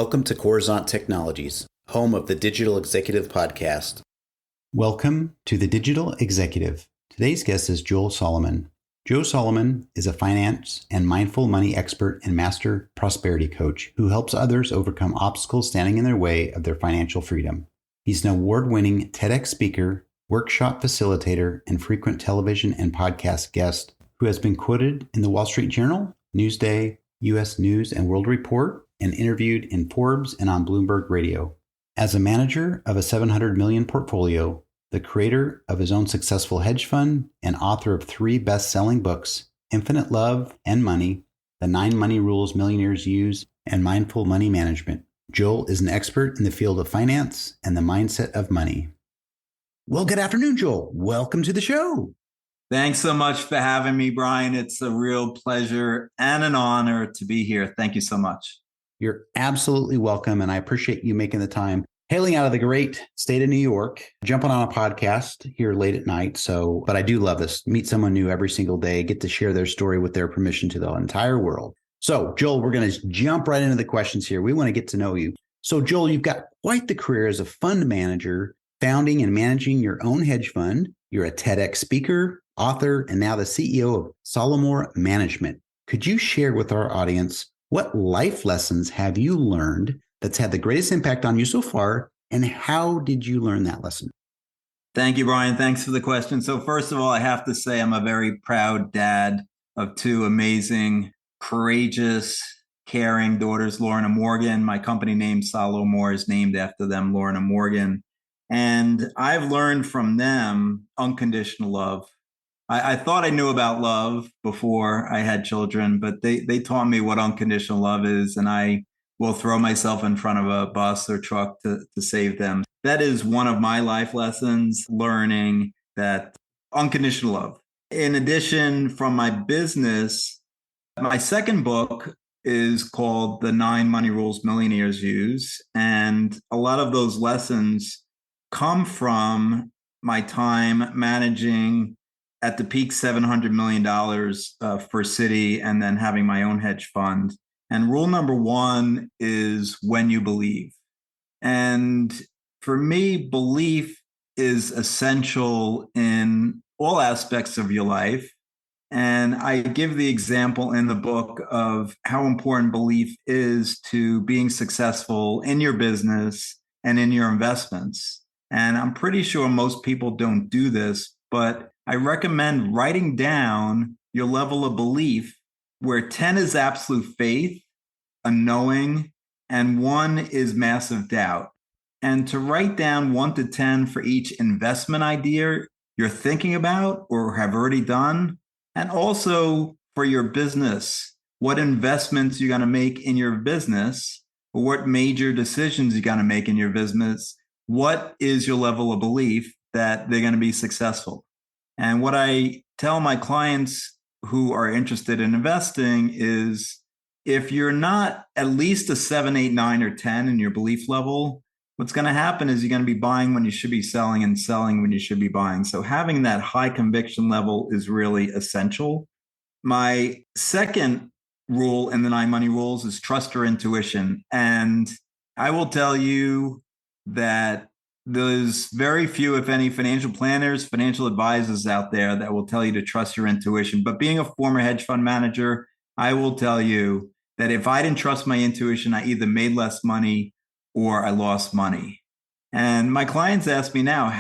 Welcome to Coruzant Technologies, home of the Digital Executive Podcast. Welcome to the Digital Executive. Today's guest is Joel Solomon. Joe Solomon is a finance and mindful money expert and master prosperity coach who helps others overcome obstacles standing in their way of their financial freedom. He's an award-winning TEDx speaker, workshop facilitator, and frequent television and podcast guest who has been quoted in the Wall Street Journal, Newsday, U.S. News and World Report, and interviewed in Forbes and on Bloomberg Radio. As a manager of a $700 million portfolio, the creator of his own successful hedge fund, and author of 3 best-selling books, Infinite Love and Money, The 9 Money Rules Millionaires Use, and Mindful Money Management, Joel is an expert in the field of finance and the mindset of money. Well, good afternoon, Joel. Welcome to the show. Thanks so much for having me, Brian. It's a real pleasure and an honor to be here. Thank you so much. You're absolutely welcome, and I appreciate you making the time. Hailing out of the great state of New York, jumping on a podcast here late at night. But I do love this. Meet someone new every single day, get to share their story with their permission to the entire world. So, Joel, we're going to jump right into the questions here. We want to get to know you. So, Joel, you've got quite the career as a fund manager, founding and managing your own hedge fund. You're a TEDx speaker, author, and now the CEO of Solomon Management. Could you share with our audience what life lessons have you learned that's had the greatest impact on you so far, and how did you learn that lesson? Thank you, Brian. Thanks for the question. So first of all, I have to say I'm a very proud dad of 2 amazing, courageous, caring daughters, Lauren and Morgan. My company name, Solomon, is named after them, Lauren and Morgan. And I've learned from them unconditional love. I thought I knew about love before I had children, but they taught me what unconditional love is, and I will throw myself in front of a bus or truck to save them. That is one of my life lessons, learning that unconditional love. In addition, from my business, my second book is called The 9 Money Rules Millionaires Use, and a lot of those lessons come from my time managing at the peak $700 million for Citi, and then having my own hedge fund. And rule number 1 is when you believe. And for me, belief is essential in all aspects of your life. And I give the example in the book of how important belief is to being successful in your business and in your investments. And I'm pretty sure most people don't do this, but I recommend writing down your level of belief, where 10 is absolute faith, a knowing, and 1 is massive doubt. And to write down 1 to 10 for each investment idea you're thinking about or have already done, and also for your business, what investments you're going to make in your business, or what major decisions you're going to make in your business. What is your level of belief that they're going to be successful? And what I tell my clients who are interested in investing is, if you're not at least a 7, 8, 9, or 10 in your belief level, what's going to happen is you're going to be buying when you should be selling and selling when you should be buying. So having that high conviction level is really essential. My second rule in the 9 money rules is trust your intuition. And I will tell you that there's very few, if any, financial planners, financial advisors out there that will tell you to trust your intuition. But being a former hedge fund manager, I will tell you that if I didn't trust my intuition, I either made less money or I lost money. And my clients ask me now,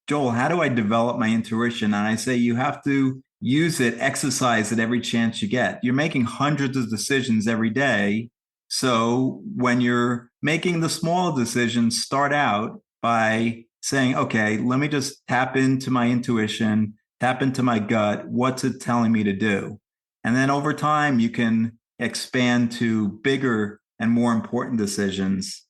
Joel, how do I develop my intuition? And I say, you have to use it, exercise it every chance you get. You're making hundreds of decisions every day. So when you're making the small decisions, start out by saying, okay, let me just tap into my intuition, tap into my gut. What's it telling me to do? And then over time, you can expand to bigger and more important decisions.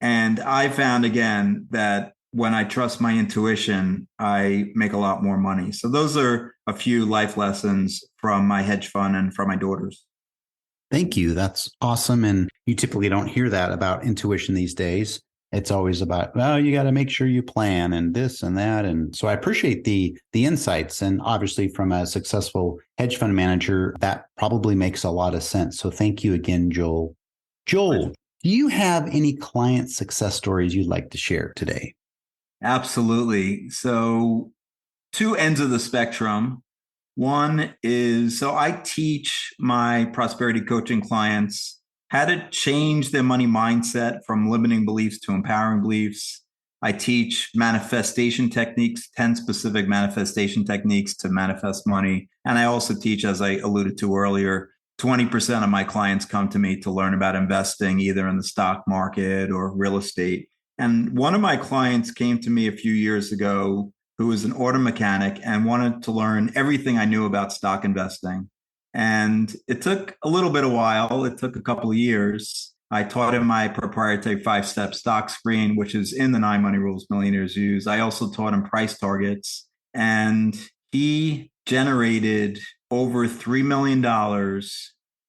And I found, again, that when I trust my intuition, I make a lot more money. So those are a few life lessons from my hedge fund and from my daughters. Thank you. That's awesome. And you typically don't hear that about intuition these days. It's always about, well, you got to make sure you plan and this and that. And so I appreciate the insights. And obviously from a successful hedge fund manager, that probably makes a lot of sense. So thank you again, Joel. Joel, Do you have any client success stories you'd like to share today? Absolutely. So, two ends of the spectrum. One is so I teach my prosperity coaching clients how to change their money mindset from limiting beliefs to empowering beliefs. I teach manifestation techniques, 10 specific manifestation techniques to manifest money. And I also teach, as I alluded to earlier, 20% of my clients come to me to learn about investing either in the stock market or real estate. And one of my clients came to me a few years ago who was an auto mechanic and wanted to learn everything I knew about stock investing. And it took a little bit of while. It took a couple of years. I taught him my proprietary 5-step stock screen, which is in the 9 Money Rules millionaires use. I also taught him price targets. And he generated over $3 million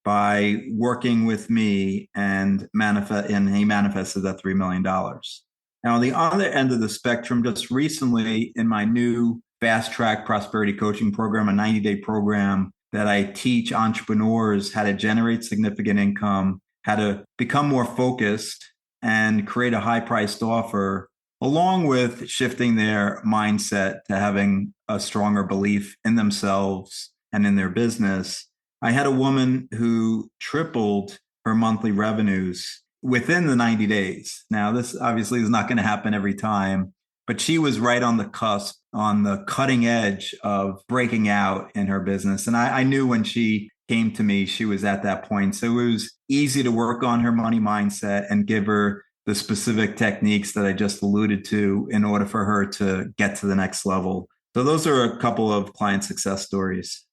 by working with me and he manifested that $3 million. Now, on the other end of the spectrum, just recently in my new fast track prosperity coaching program, a 90-day program that I teach entrepreneurs how to generate significant income, how to become more focused and create a high priced offer, along with shifting their mindset to having a stronger belief in themselves and in their business. I had a woman who tripled her monthly revenues within the 90 days. Now, this obviously is not going to happen every time, but she was right on the cusp, on the cutting edge of breaking out in her business. And I knew when she came to me, she was at that point. So it was easy to work on her money mindset and give her the specific techniques that I just alluded to in order for her to get to the next level. So those are a couple of client success stories.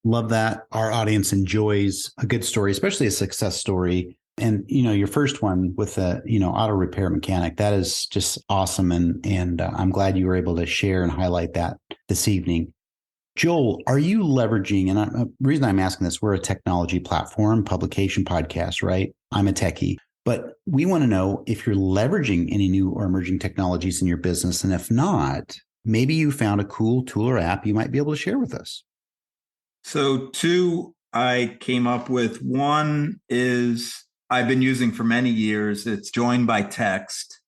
Love that. Our audience enjoys a good story, especially a success story. And, your first one with the, auto repair mechanic, that is just awesome. And I'm glad you were able to share and highlight that this evening. Joel, are you leveraging, and the reason I'm asking this, we're a technology platform, publication podcast, right? I'm a techie, but we want to know if you're leveraging any new or emerging technologies in your business. And if not, maybe you found a cool tool or app you might be able to share with us. So two I came up with. One is I've been using for many years. It's Join by Text,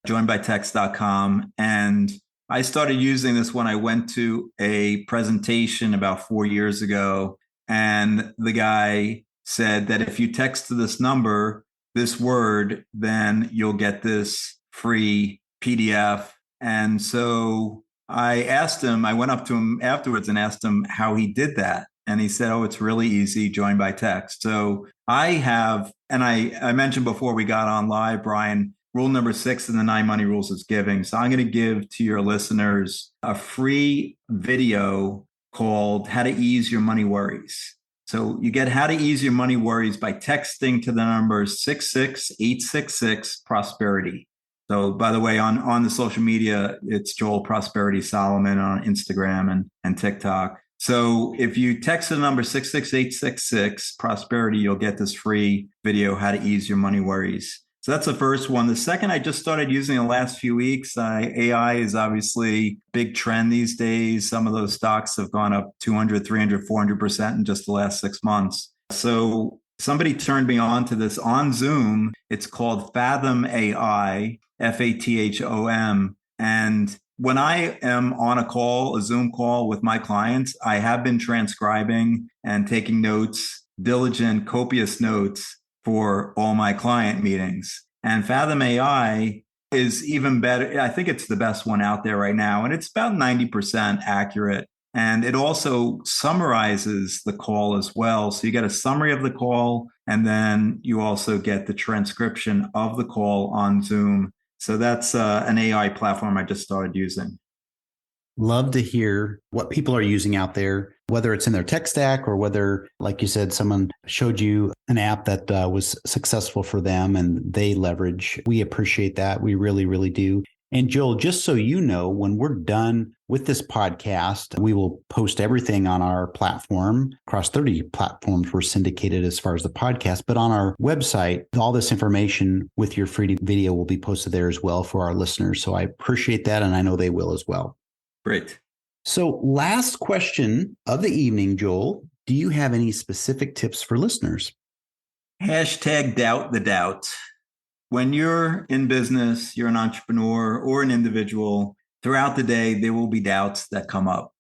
joinbytext.com. And I started using this when I went to a presentation about 4 years ago. And the guy said that if you text to this number, this word, then you'll get this free PDF. And so I went up to him afterwards and asked him how he did that. And he said, oh, it's really easy, join by text. So I have, and I mentioned before we got on live, Brian, rule number 6 in the 9 Money Rules is giving. So I'm going to give to your listeners a free video called How to Ease Your Money Worries. So you get How to Ease Your Money Worries by texting to the number 66866 prosperity. So by the way, on the social media, it's Joel Prosperity Solomon on Instagram and TikTok. So if you text the number 66866 prosperity, you'll get this free video, How to Ease Your Money Worries. So that's the first one. The second, I just started using the last few weeks. AI is obviously a big trend these days. Some of those stocks have gone up 200, 300, 400% in just the last 6 months. So somebody turned me on to this on Zoom. It's called Fathom AI, FATHOM. And when I am on a Zoom call with my clients, I have been transcribing and taking notes, diligent, copious notes for all my client meetings. And Fathom AI is even better. I think it's the best one out there right now. And it's about 90% accurate. And it also summarizes the call as well. So you get a summary of the call, and then you also get the transcription of the call on Zoom. So that's an AI platform I just started using. Love to hear what people are using out there, whether it's in their tech stack or whether, like you said, someone showed you an app that was successful for them and they leverage. We appreciate that. We really, really do. And Joel, just so you know, when we're done with this podcast, we will post everything on our platform. Across 30 platforms we're syndicated as far as the podcast, but on our website, all this information with your free video will be posted there as well for our listeners. So I appreciate that, and I know they will as well. Great. So last question of the evening, Joel, do you have any specific tips for listeners? Hashtag doubt the doubt. When you're in business, you're an entrepreneur or an individual, throughout the day, there will be doubts that come up.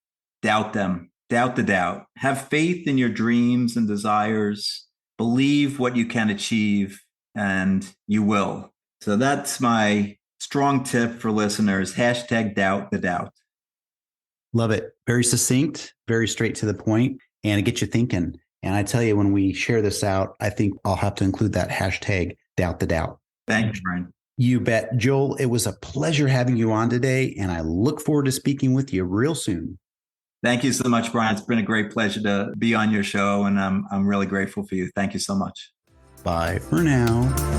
Doubt them, doubt the doubt. Have faith in your dreams and desires. Believe what you can achieve, and you will. So that's my strong tip for listeners. Hashtag doubt the doubt. Love it. Very succinct, very straight to the point, and it gets you thinking. And I tell you, when we share this out, I think I'll have to include that hashtag doubt the doubt. Thank you, Brian. You bet. Joel, it was a pleasure having you on today, and I look forward to speaking with you real soon. Thank you so much, Brian. It's been a great pleasure to be on your show, and I'm really grateful for you. Thank you so much. Bye for now.